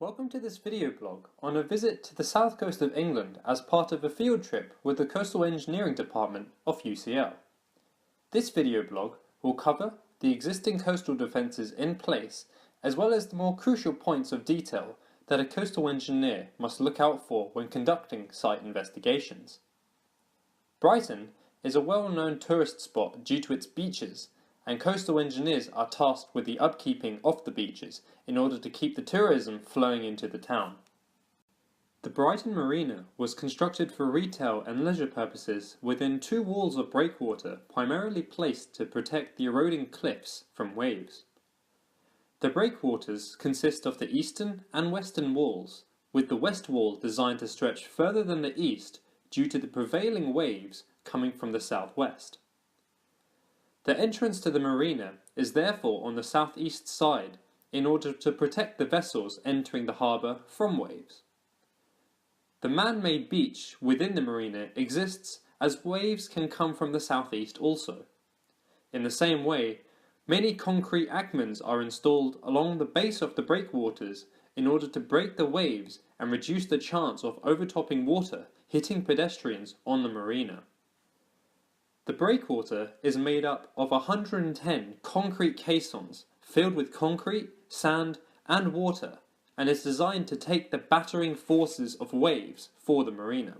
Welcome to this video blog on a visit to the south coast of England as part of a field trip with the Coastal Engineering Department of UCL. This video blog will cover the existing coastal defences in place as well as the more crucial points of detail that a coastal engineer must look out for when conducting site investigations. Brighton is a well-known tourist spot due to its beaches, and coastal engineers are tasked with the upkeeping of the beaches in order to keep the tourism flowing into the town. The Brighton Marina was constructed for retail and leisure purposes within two walls of breakwater primarily placed to protect the eroding cliffs from waves. The breakwaters consist of the eastern and western walls, with the west wall designed to stretch further than the east due to the prevailing waves coming from the southwest. The entrance to the marina is therefore on the southeast side in order to protect the vessels entering the harbour from waves. The man-made beach within the marina exists as waves can come from the southeast also. In the same way, many concrete acmens are installed along the base of the breakwaters in order to break the waves and reduce the chance of overtopping water hitting pedestrians on the marina. The breakwater is made up of 110 concrete caissons filled with concrete, sand and water, and is designed to take the battering forces of waves for the marina.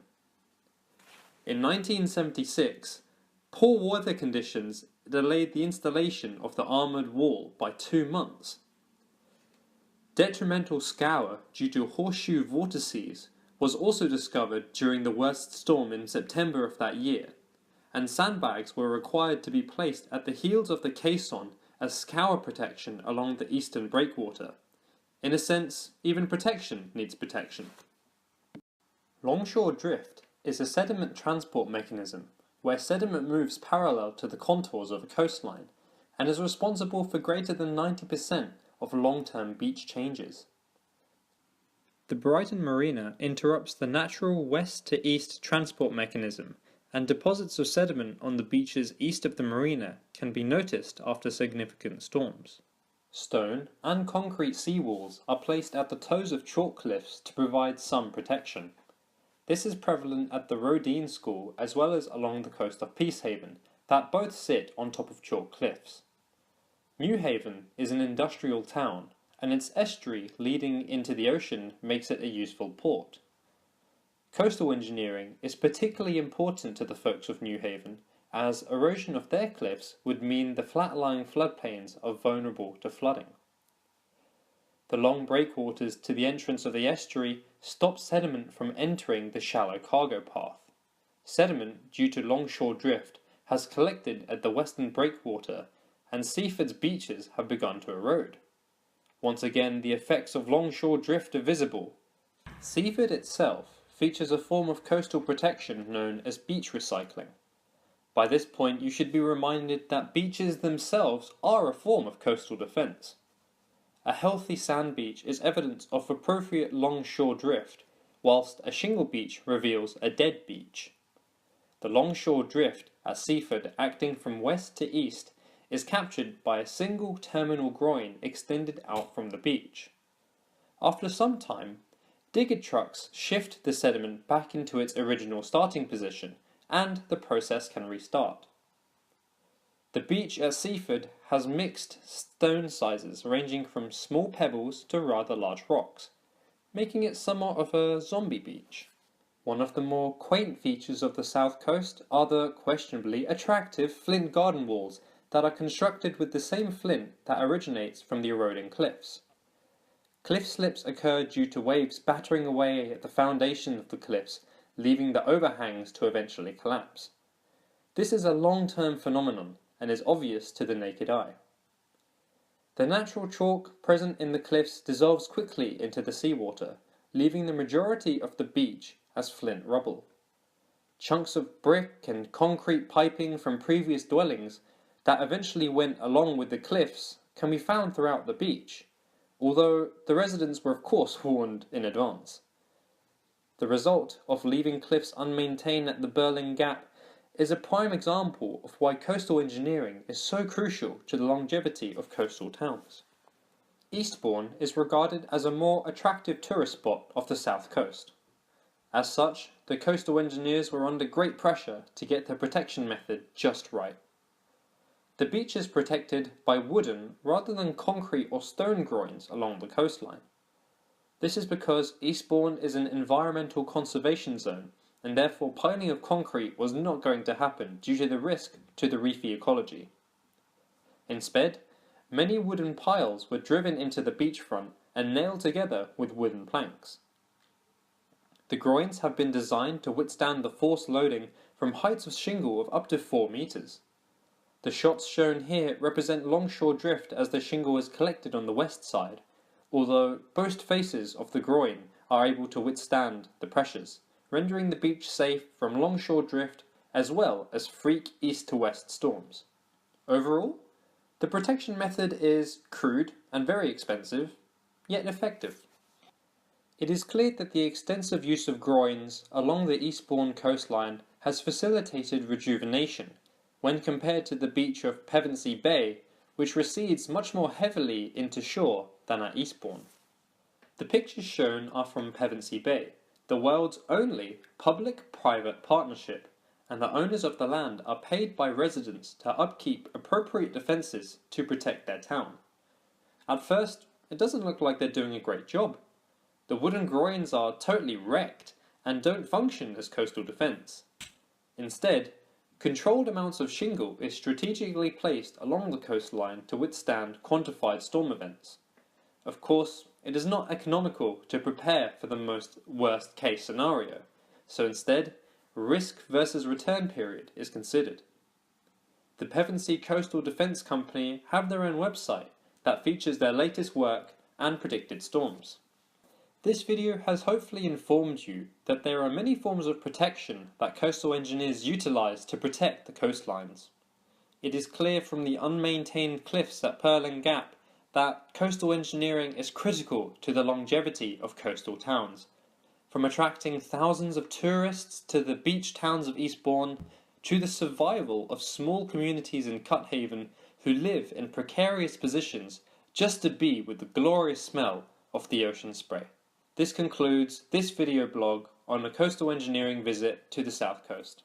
In 1976, poor weather conditions delayed the installation of the armoured wall by 2 months. Detrimental scour due to horseshoe vortices was also discovered during the worst storm in September of that year, and sandbags were required to be placed at the heels of the caisson as scour protection along the eastern breakwater. In a sense, even protection needs protection. Longshore drift is a sediment transport mechanism where sediment moves parallel to the contours of a coastline and is responsible for greater than 90% of long-term beach changes. The Brighton Marina interrupts the natural west to east transport mechanism, and deposits of sediment on the beaches east of the marina can be noticed after significant storms. Stone and concrete seawalls are placed at the toes of chalk cliffs to provide some protection. This is prevalent at the Rodine School as well as along the coast of Peacehaven, that both sit on top of chalk cliffs. Newhaven is an industrial town, and its estuary leading into the ocean makes it a useful port. Coastal engineering is particularly important to the folks of Newhaven, as erosion of their cliffs would mean the flat-lying floodplains are vulnerable to flooding. The long breakwaters to the entrance of the estuary stop sediment from entering the shallow cargo path. Sediment, due to longshore drift, has collected at the western breakwater, and Seaford's beaches have begun to erode. Once again, the effects of longshore drift are visible. Seaford itself features a form of coastal protection known as beach recycling. By this point, you should be reminded that beaches themselves are a form of coastal defence. A healthy sand beach is evidence of appropriate longshore drift, whilst a shingle beach reveals a dead beach. The longshore drift at Seaford acting from west to east is captured by a single terminal groin extended out from the beach. After some time, digger trucks shift the sediment back into its original starting position, and the process can restart. The beach at Seaford has mixed stone sizes ranging from small pebbles to rather large rocks, making it somewhat of a zombie beach. One of the more quaint features of the south coast are the questionably attractive flint garden walls that are constructed with the same flint that originates from the eroding cliffs. Cliff slips occur due to waves battering away at the foundation of the cliffs, leaving the overhangs to eventually collapse. This is a long-term phenomenon and is obvious to the naked eye. The natural chalk present in the cliffs dissolves quickly into the seawater, leaving the majority of the beach as flint rubble. Chunks of brick and concrete piping from previous dwellings that eventually went along with the cliffs can be found throughout the beach, although the residents were of course warned in advance. The result of leaving cliffs unmaintained at the Burling Gap is a prime example of why coastal engineering is so crucial to the longevity of coastal towns. Eastbourne is regarded as a more attractive tourist spot off the south coast. As such, the coastal engineers were under great pressure to get their protection method just right. The beach is protected by wooden rather than concrete or stone groins along the coastline. This is because Eastbourne is an environmental conservation zone, and therefore piling of concrete was not going to happen due to the risk to the reefy ecology. Instead, many wooden piles were driven into the beachfront and nailed together with wooden planks. The groins have been designed to withstand the force loading from heights of shingle of up to 4 meters. The shots shown here represent longshore drift as the shingle is collected on the west side, although both faces of the groin are able to withstand the pressures, rendering the beach safe from longshore drift as well as freak east to west storms. Overall, the protection method is crude and very expensive, yet effective. It is clear that the extensive use of groins along the Eastbourne coastline has facilitated rejuvenation when compared to the beach of Pevensey Bay, which recedes much more heavily into shore than at Eastbourne. The pictures shown are from Pevensey Bay, the world's only public-private partnership, and the owners of the land are paid by residents to upkeep appropriate defences to protect their town. At first, it doesn't look like they're doing a great job. The wooden groins are totally wrecked and don't function as coastal defence. Instead, controlled amounts of shingle is strategically placed along the coastline to withstand quantified storm events. Of course, it is not economical to prepare for the most worst-case scenario, so instead, risk versus return period is considered. The Pevensey Coastal Defence Company have their own website that features their latest work and predicted storms. This video has hopefully informed you that there are many forms of protection that coastal engineers utilise to protect the coastlines. It is clear from the unmaintained cliffs at Purling Gap that coastal engineering is critical to the longevity of coastal towns, from attracting thousands of tourists to the beach towns of Eastbourne, to the survival of small communities in Cuthaven who live in precarious positions just to be with the glorious smell of the ocean spray. This concludes this video blog on a coastal engineering visit to the south coast.